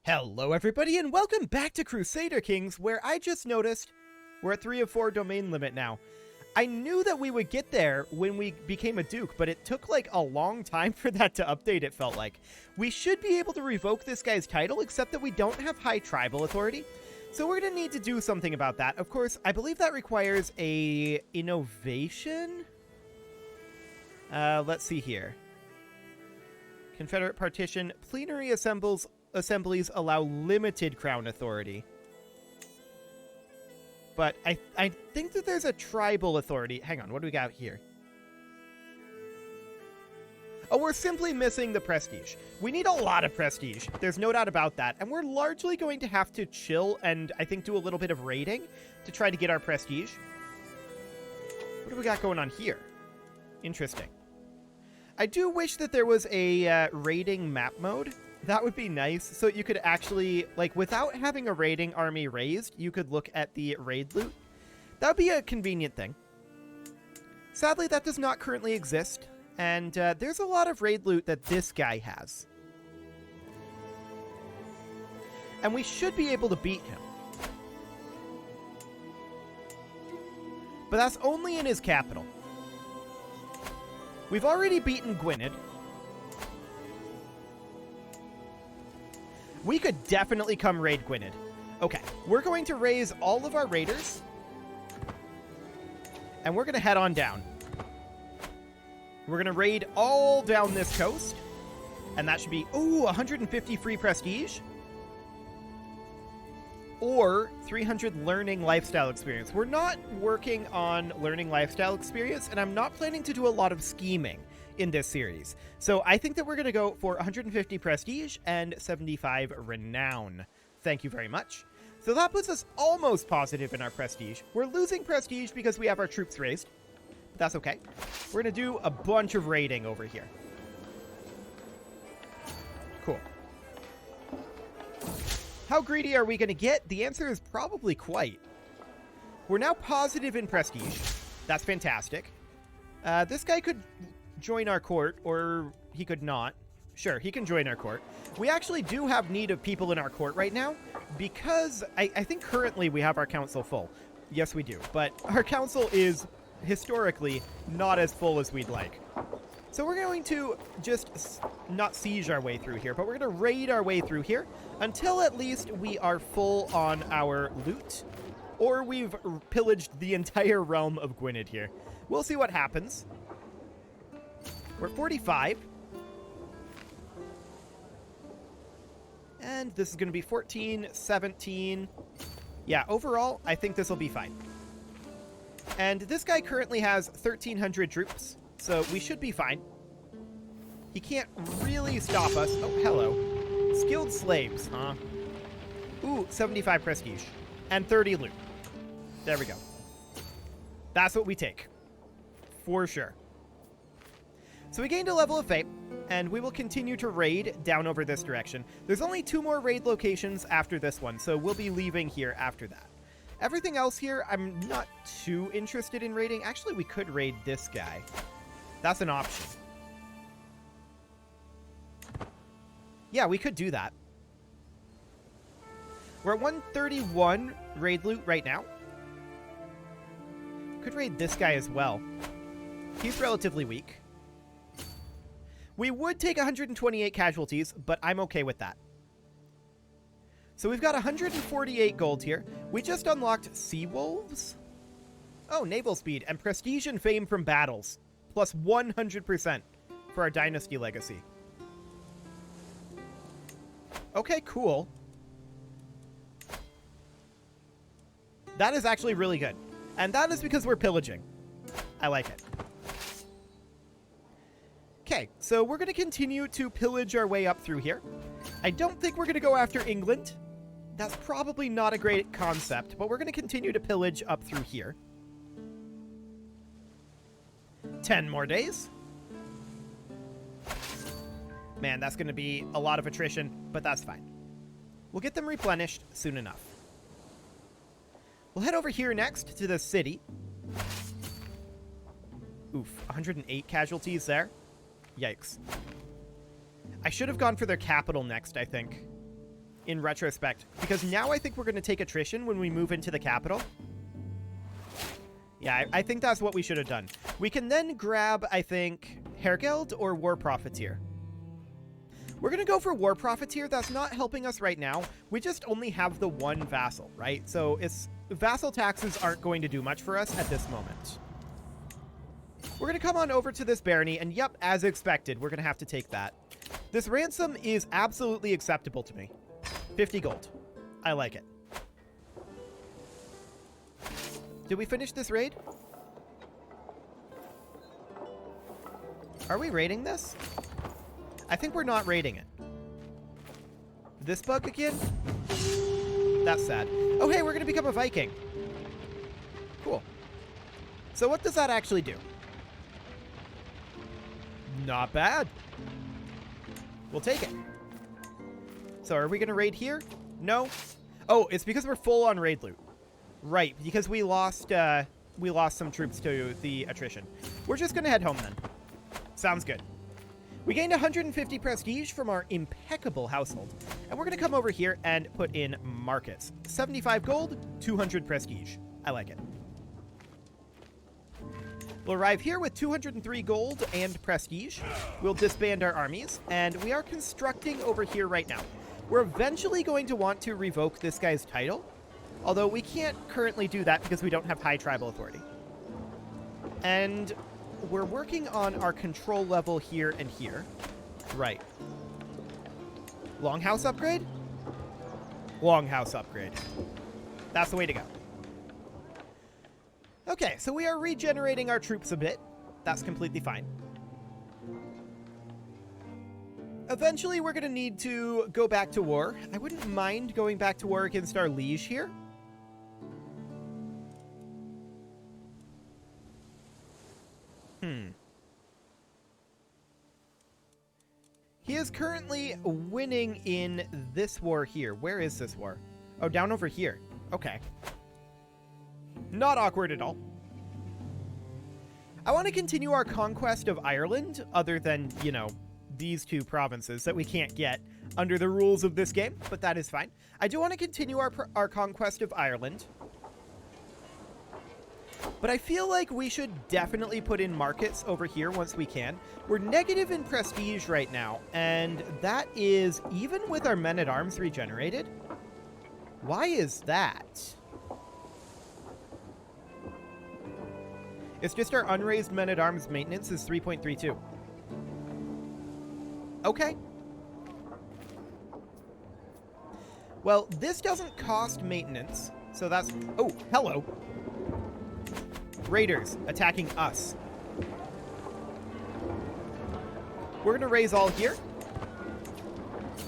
Hello everybody and welcome back to Crusader Kings, where I just noticed we're at 3 of 4 domain limit now. I knew that we would get there when we became a duke, but it took like a long time for that to update, it felt like. We should be able to revoke this guy's title, except that we don't have high tribal authority. So we're going to need to do something about that. Of course, I believe that requires a innovation. Let's see here. Confederate partition. Plenary assemblies allow limited crown authority. But I think that there's a tribal authority. Hang on, what do we got here? Oh, we're simply missing the prestige. We need a lot of prestige. There's no doubt about that. And we're largely going to have to chill and I think do a little bit of raiding to try to get our prestige. What do we got going on here? Interesting. I do wish that there was a raiding map mode. That would be nice, so you could actually, like, without having a raiding army raised, you could look at the raid loot. That would be a convenient thing. Sadly, that does not currently exist, and there's a lot of raid loot that this guy has. And we should be able to beat him. But that's only in his capital. We've already beaten Gwynedd. We could definitely come raid Gwynedd. Okay, we're going to raise all of our raiders. And we're going to head on down. We're going to raid all down this coast. And that should be, ooh, 150 free prestige. Or 300 learning lifestyle experience. We're not working on learning lifestyle experience, and I'm not planning to do a lot of scheming in this series. So I think that we're going to go for 150 prestige and 75 renown. Thank you very much. So that puts us almost positive in our prestige. We're losing prestige because we have our troops raised. But that's okay. We're going to do a bunch of raiding over here. Cool. How greedy are we going to get? The answer is probably quite. We're now positive in prestige. That's fantastic. This guy could join our court, or he could not. Sure, he can join our court. We actually do have need of people in our court right now, because I think currently we have our council full. Yes, we do. But our council is historically not as full as we'd like. So we're going to just not siege our way through here, but we're going to raid our way through here until at least we are full on our loot, or we've pillaged the entire realm of Gwynedd here. We'll see what happens. We're at 45. And this is going to be 14, 17. Yeah, overall, I think this will be fine. And this guy currently has 1,300 troops. So we should be fine. He can't really stop us. Oh, hello. Skilled slaves, huh? Ooh, 75 prestige. And 30 loot. There we go. That's what we take. For sure. So we gained a level of fate, and we will continue to raid down over this direction. There's only 2 more raid locations after this one, so we'll be leaving here after that. Everything else here, I'm not too interested in raiding. Actually, we could raid this guy. That's an option. Yeah, we could do that. We're at 131 raid loot right now. Could raid this guy as well. He's relatively weak. We would take 128 casualties, but I'm okay with that. So we've got 148 gold here. We just unlocked Sea Wolves. Oh, naval speed and prestige and fame from battles. Plus 100% for our dynasty legacy. Okay, cool. That is actually really good. And that is because we're pillaging. I like it. Okay, so we're going to continue to pillage our way up through here. I don't think we're going to go after England. That's probably not a great concept, but we're going to continue to pillage up through here. 10 more days. Man, that's going to be a lot of attrition, but that's fine. We'll get them replenished soon enough. We'll head over here next to the city. Oof, 108 casualties there. Yikes. I should have gone for their capital next, I think. in retrospect, because now I think we're going to take attrition when we move into the capital. Yeah, I think that's what we should have done. We can then grab, I think, Hergeld or War Profiteer. We're going to go for War Profiteer. That's not helping us right now. We just only have the one vassal, right? So vassal taxes aren't going to do much for us at this moment. We're going to come on over to this barony, and yep, as expected, we're going to have to take that. This ransom is absolutely acceptable to me. 50 gold. I like it. Did we finish this raid? Are we raiding this? I think we're not raiding it. This bug again? That's sad. Oh, hey, we're going to become a Viking. Cool. So what does that actually do? Not bad. We'll take it. So are we going to raid here? No. Oh, it's because we're full on raid loot. Right, because we lost some troops to the attrition. We're just going to head home then. Sounds good. We gained 150 prestige from our impeccable household. And we're going to come over here and put in markets. 75 gold, 200 prestige. I like it. We'll arrive here with 203 gold and prestige. We'll disband our armies, and we are constructing over here right now. We're eventually going to want to revoke this guy's title, although we can't currently do that because we don't have high tribal authority. And we're working on our control level here and here. Right. Longhouse upgrade? Longhouse upgrade. That's the way to go. Okay, so we are regenerating our troops a bit. That's completely fine. Eventually, we're going to need to go back to war. I wouldn't mind going back to war against our liege here. He is currently winning in this war here. Where is this war? Oh, down over here. Okay. Not awkward at all. I want to continue our conquest of Ireland, other than, you know, these two provinces that we can't get under the rules of this game, but that is fine. I do want to continue our conquest of Ireland. But I feel like we should definitely put in markets over here once we can. We're negative in prestige right now, and that is even with our men-at-arms regenerated. Why is that? It's just our unraised men-at-arms maintenance is 3.32. Okay. Well, this doesn't cost maintenance, so that's... Oh, hello. Raiders attacking us. We're going to raise all here.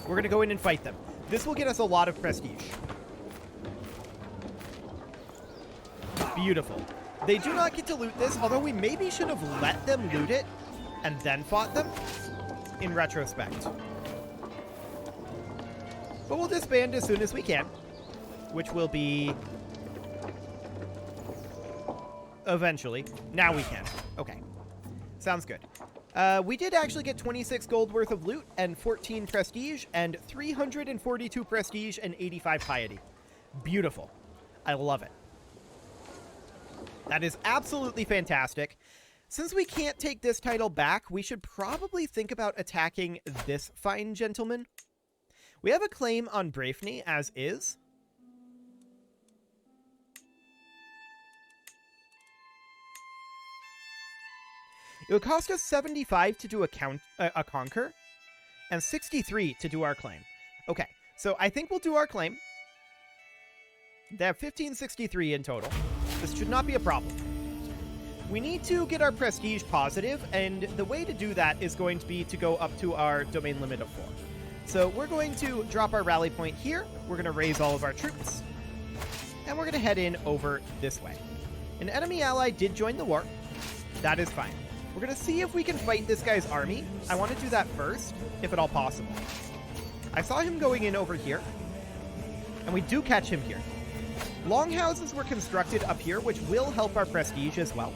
We're going to go in and fight them. This will get us a lot of prestige. Beautiful. They do not get to loot this, although we maybe should have let them loot it and then fought them in retrospect. But we'll disband as soon as we can, which will be eventually. Now we can. Okay. Sounds good. We did actually get 26 gold worth of loot and 14 prestige and 342 prestige and 85 piety. Beautiful. I love it. That is absolutely fantastic. Since we can't take this title back, we should probably think about attacking this fine gentleman. We have a claim on Braefney as is. It would cost us 75 to do a conquer and 63 to do our claim. Okay, so I think we'll do our claim. They have 1563 in total. This should not be a problem. We need to get our prestige positive, and the way to do that is going to be to go up to our domain limit of 4. So we're going to drop our rally point here. We're going to raise all of our troops, and we're going to head in over this way. An enemy ally did join the war. That is fine. We're going to see if we can fight this guy's army. I want to do that first, if at all possible. I saw him going in over here, and we do catch him here. Longhouses were constructed up here, which will help our prestige as well.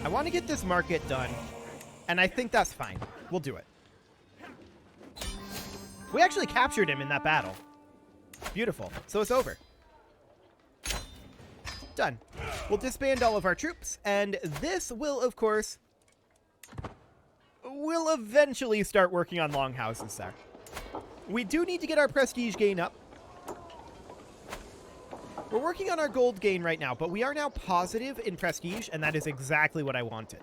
I want to get this market done. And I think that's fine. We'll do it. We actually captured him in that battle. Beautiful. So it's over. Done. We'll disband all of our troops, and this will, of course, will eventually start working on longhouses there. We do need to get our prestige gain up. We're working on our gold gain right now, but we are now positive in prestige, and that is exactly what I wanted.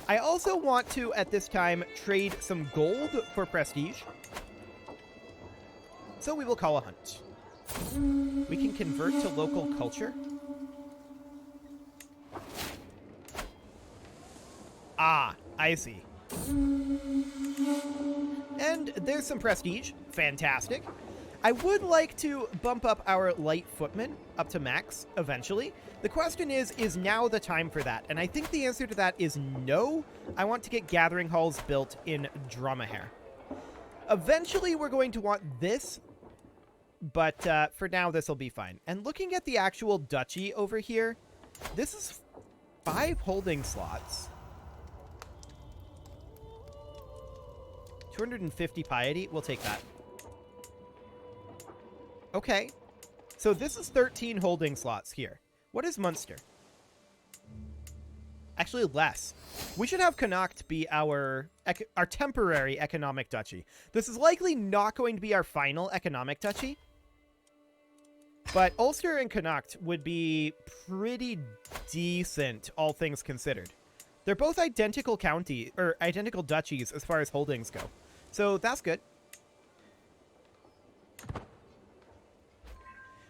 I also want to, at this time, trade some gold for prestige. So we will call a hunt. We can convert to local culture. Ah, I see. And there's some prestige. Fantastic. I would like to bump up our light footmen up to max eventually. The question is now the time for that? And I think the answer to that is no. I want to get gathering halls built in Drumahair. Eventually, we're going to want this, but for now, this will be fine. And looking at the actual duchy over here, this is 5 holding slots. 250 piety. We'll take that. Okay. So this is 13 holding slots here. What is Munster? Actually, less. We should have Connacht be our temporary economic duchy. This is likely not going to be our final economic duchy. But Ulster and Connacht would be pretty decent, all things considered. They're both identical identical duchies as far as holdings go. So that's good.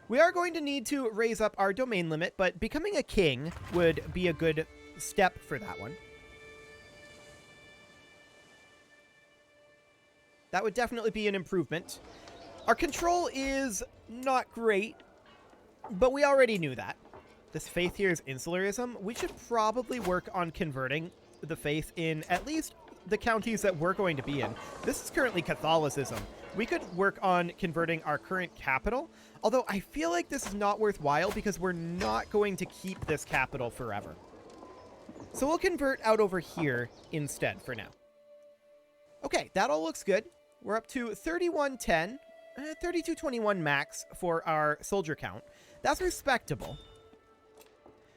We are going to need to raise up our domain limit, but becoming a king would be a good step for that one. That would definitely be an improvement. Our control is not great, but we already knew that. This faith here is insularism. We should probably work on converting the faith in at least the counties that we're going to be in. This is currently Catholicism. We could work on converting our current capital, although I feel like this is not worthwhile because we're not going to keep this capital forever. So we'll convert out over here instead for now. Okay, that all looks good. We're up to 3110, 3221 max for our soldier count. That's respectable.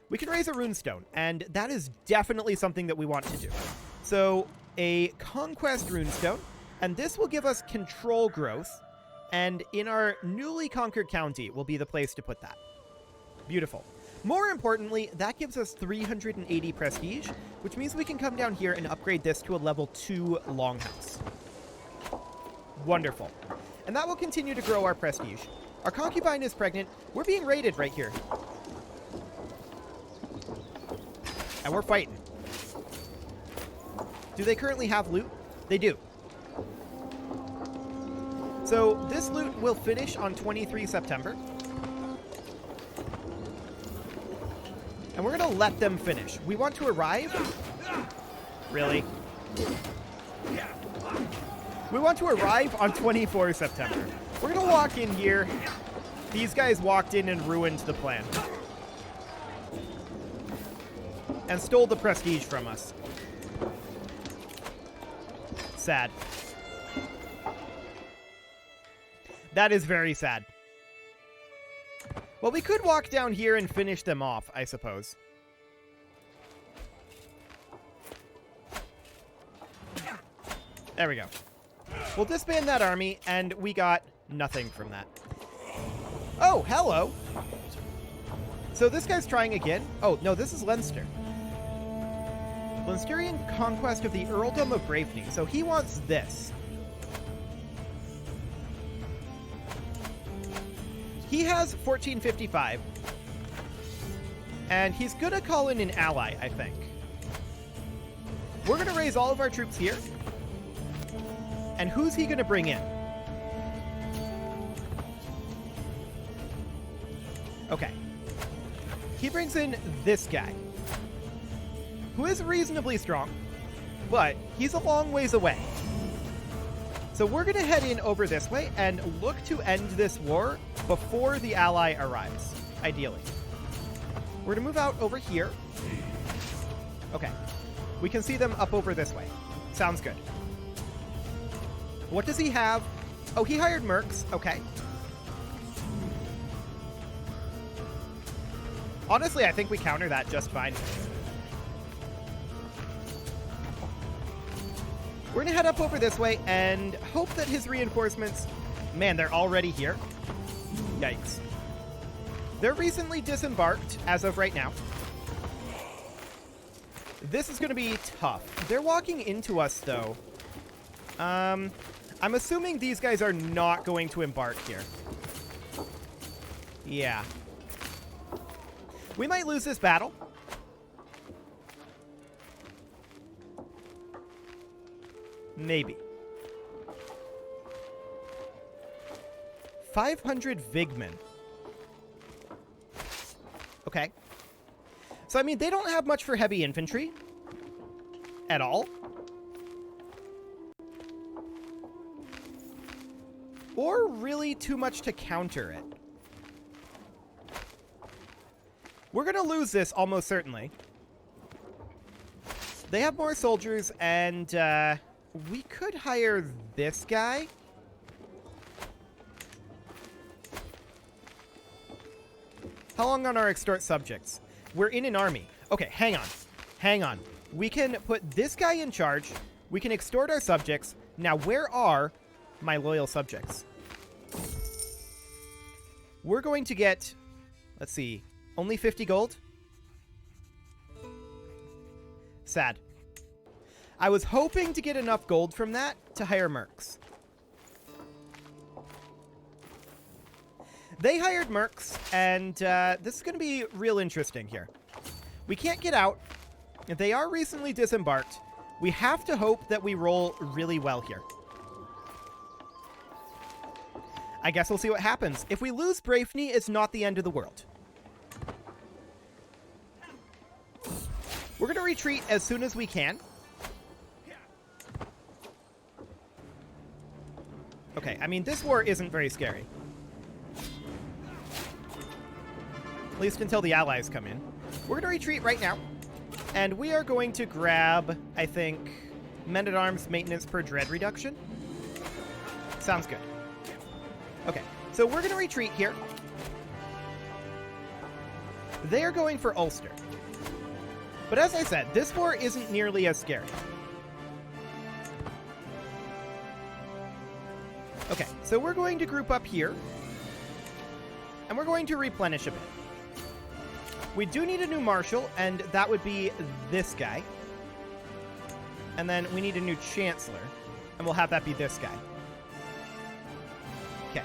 We can raise a runestone, and that is definitely something that we want to do. So a conquest runestone, and this will give us control growth, and in our newly conquered county will be the place to put that. Beautiful. More importantly, that gives us 380 prestige, which means we can come down here and upgrade this to a level 2 longhouse. Wonderful. And that will continue to grow our prestige. Our concubine is pregnant. We're being raided right here. And we're fighting. Do they currently have loot? They do. So this loot will finish on 23 September. And we're going to let them finish. We want to arrive. Really? We want to arrive on 24 September. We're going to walk in here. These guys walked in and ruined the plan. And stole the prestige from us. Sad. That is very sad. Well, we could walk down here and finish them off, I suppose. There we go. We'll disband that army, and we got nothing from that. Oh, hello. So this guy's trying again. Oh, no, this is Leinster. Leicesterian conquest of the Earldom of Braveney. So he wants this. He has 1455. And he's going to call in an ally, I think. We're going to raise all of our troops here. And who's he going to bring in? Okay. He brings in this guy, who is reasonably strong, but he's a long ways away. So we're going to head in over this way and look to end this war before the ally arrives, ideally. We're going to move out over here. Okay. We can see them up over this way. Sounds good. What does he have? Oh, he hired mercs. Okay. Honestly, I think we counter that just fine. We're going to head up over this way and hope that his reinforcements... Man, they're already here. Yikes. They're recently disembarked as of right now. This is going to be tough. They're walking into us, though. I'm assuming these guys are not going to embark here. Yeah. We might lose this battle. Maybe. 500 Vigmen. Okay. So, I mean, they don't have much for heavy infantry. At all. Or really too much to counter it. We're going to lose this almost certainly. They have more soldiers, and we could hire this guy. How long on our extort subjects? We're in an army. Okay, hang on. Hang on. We can put this guy in charge. We can extort our subjects. Now, where are my loyal subjects? We're going to get, let's see, only 50 gold? Sad. I was hoping to get enough gold from that to hire mercs. They hired mercs, and this is going to be real interesting here. We can't get out. They are recently disembarked. We have to hope that we roll really well here. I guess we'll see what happens. If we lose Brafney, it's not the end of the world. We're going to retreat as soon as we can. Okay, I mean, this war isn't very scary. At least until the allies come in. We're going to retreat right now. And we are going to grab, I think, men-at-arms maintenance per dread reduction. Sounds good. Okay, so we're going to retreat here. They are going for Ulster. But as I said, this war isn't nearly as scary. Okay, so we're going to group up here. And we're going to replenish a bit. We do need a new marshal, and that would be this guy. And then we need a new chancellor, and we'll have that be this guy. Okay.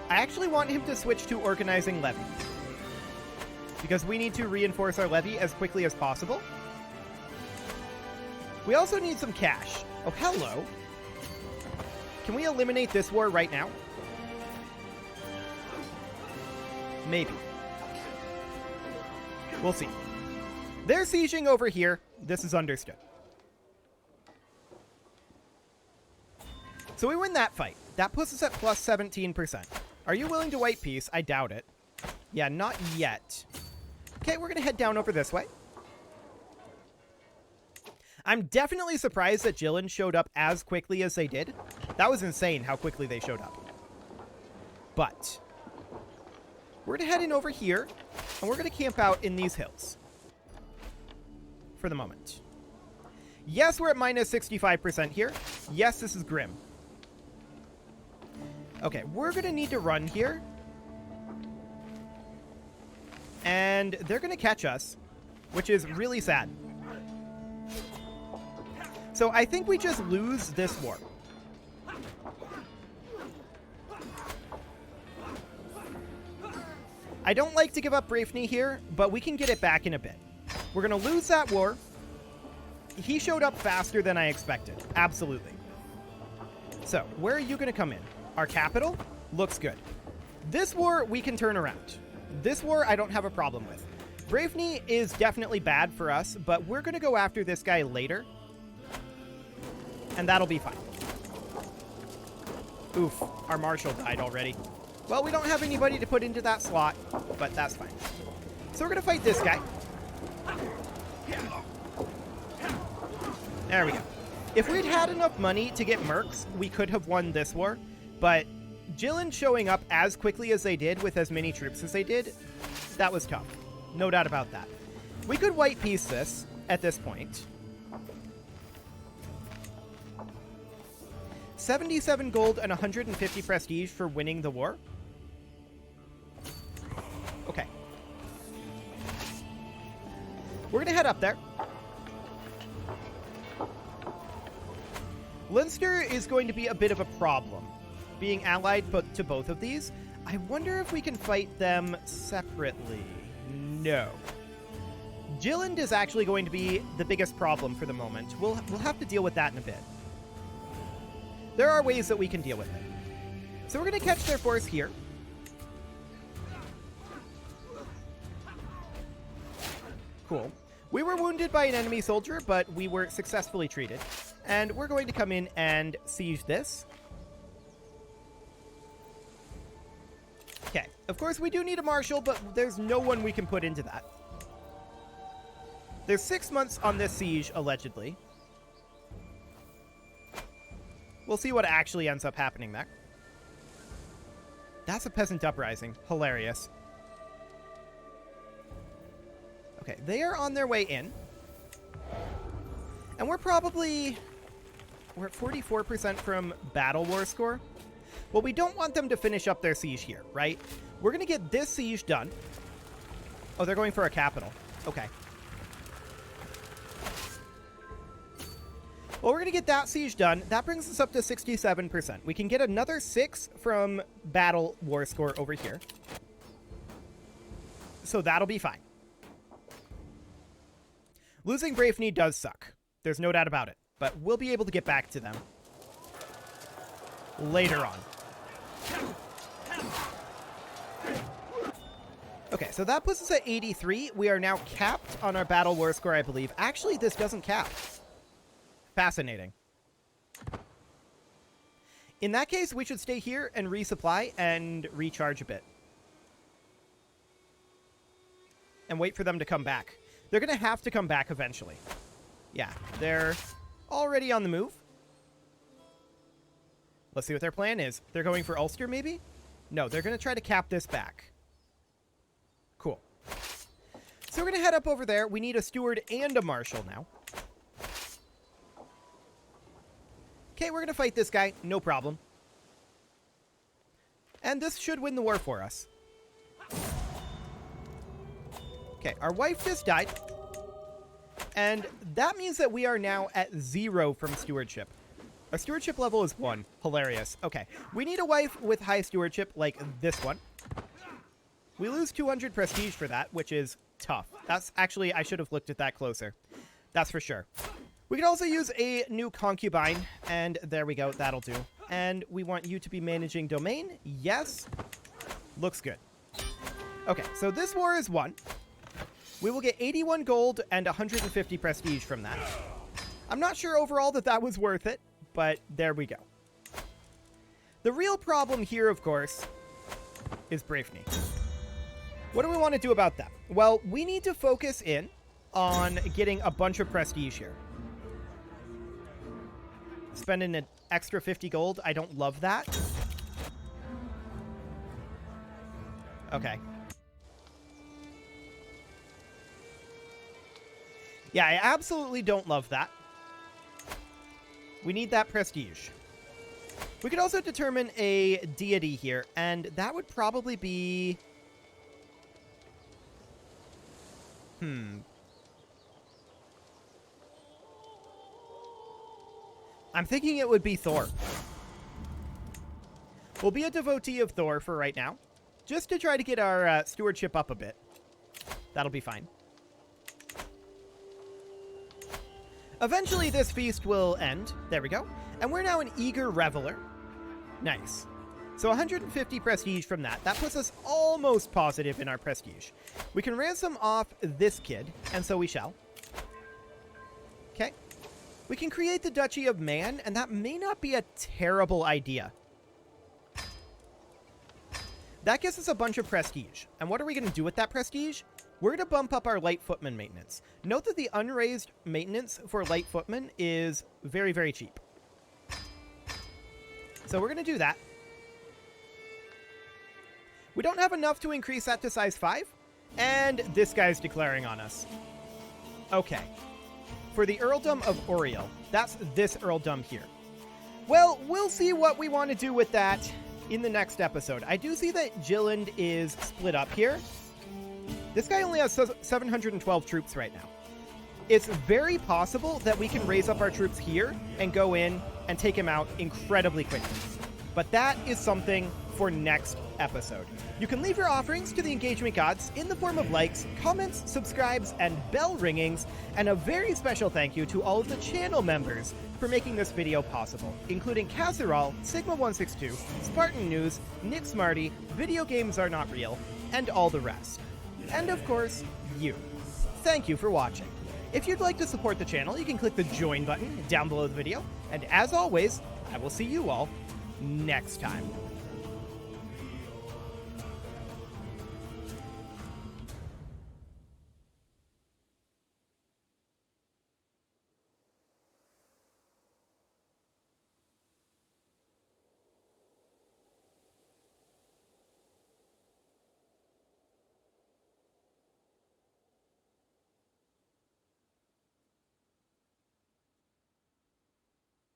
I actually want him to switch to organizing levy, because we need to reinforce our levy as quickly as possible. We also need some cash. Oh, hello. Can we eliminate this war right now? Maybe. We'll see. They're sieging over here. This is understood. So we win that fight. That puts us at plus 17%. Are you willing to white peace? I doubt it. Yeah, not yet. Okay, we're going to head down over this way. I'm definitely surprised that Jilin showed up as quickly as they did. That was insane how quickly they showed up. But we're going to head in over here, and we're going to camp out in these hills for the moment. Yes, we're at minus 65% here. Yes, this is grim. Okay, we're going to need to run here. And they're going to catch us, which is really sad. So I think we just lose this war. I don't like to give up Brafney here, but we can get it back in a bit. We're going to lose that war. He showed up faster than I expected. Absolutely. So, where are you going to come in? Our capital? Looks good. This war, we can turn around. This war, I don't have a problem with. Brafney is definitely bad for us, but we're going to go after this guy later. And that'll be fine. Oof, our marshal died already. Well, we don't have anybody to put into that slot, but that's fine. So we're going to fight this guy. There we go. If we'd had enough money to get mercs, we could have won this war, but Jilin showing up as quickly as they did with as many troops as they did, that was tough. No doubt about that. We could white piece this at this point. 77 gold and 150 prestige for winning the war. Okay. We're going to head up there. Leinster is going to be a bit of a problem, being allied to both of these. I wonder if we can fight them separately. No. Jilland is actually going to be the biggest problem for the moment. We'll have to deal with that in a bit. There are ways that we can deal with it. So we're going to catch their force here. Cool. We were wounded by an enemy soldier, but we were successfully treated. And we're going to come in and siege this. Okay. Of course, we do need a marshal, but there's no one we can put into that. There's 6 months on this siege, allegedly. We'll see what actually ends up happening there. That's a peasant uprising. Hilarious. Okay, they are on their way in. And we're at 44% from battle war score. Well, we don't want them to finish up their siege here, right? We're going to get this siege done. Oh, they're going for a capital. Okay. Well, we're going to get that siege done. That brings us up to 67%. We can get another 6 from battle war score over here. So that'll be fine. Losing Braveney does suck. There's no doubt about it. But we'll be able to get back to them later on. Okay, so that puts us at 83. We are now capped on our battle war score, I believe. Actually, this doesn't cap. Fascinating. In that case, we should stay here and resupply and recharge a bit. And wait for them to come back. They're going to have to come back eventually. Yeah, they're already on the move. Let's see what their plan is. They're going for Ulster, maybe? No, they're going to try to cap this back. Cool. So we're going to head up over there. We need a steward and a marshal now. Okay, we're going to fight this guy. No problem. And this should win the war for us. Okay, our wife just died. And that means that we are now at 0 from stewardship. Our stewardship level is 1. Hilarious. Okay, we need a wife with high stewardship like this one. We lose 200 prestige for that, which is tough. That's actually, I should have looked at that closer. That's for sure. We can also use a new concubine, and there we go. That'll do. And we want you to be managing domain. Yes. Looks good. Okay, so this war is won. We will get 81 gold and 150 prestige from that. I'm not sure overall that that was worth it, but there we go. The real problem here, of course, is Braveney. What do we want to do about that? Well, we need to focus in on getting a bunch of prestige here. Spending an extra 50 gold. I don't love that. Okay. Yeah, I absolutely don't love that. We need that prestige. We could also determine a deity here, and that would probably be... I'm thinking it would be Thor. We'll be a devotee of Thor for right now, just to try to get our stewardship up a bit. That'll be fine. Eventually, this feast will end. There we go. And we're now an eager reveler. Nice. So 150 prestige from that. That puts us almost positive in our prestige. We can ransom off this kid, and so we shall. Okay. We can create the Duchy of Man, and that may not be a terrible idea. That gives us a bunch of prestige. And what are we going to do with that prestige? we're going to bump up our light footman maintenance. Note that the unraised maintenance for light footman is very, very cheap. So we're going to do that. We don't have enough to increase that to size 5. And this guy's declaring on us. Okay. For the Earldom of Oriel, that's this Earldom here. Well, we'll see what we want to do with that in the next episode. I do see that Jilland is split up here. This guy only has 712 troops right now. It's very possible that we can raise up our troops here and go in and take him out incredibly quickly. But that is something for next episode. You can leave your offerings to the engagement gods in the form of likes, comments, subscribes, and bell ringings, and a very special thank you to all of the channel members for making this video possible, including Casserole, Sigma162, Spartan News, Nick Smarty, Video Games Are Not Real, and all the rest. And of course, you. Thank you for watching. If you'd like to support the channel, you can click the join button down below the video, and as always, I will see you all next time.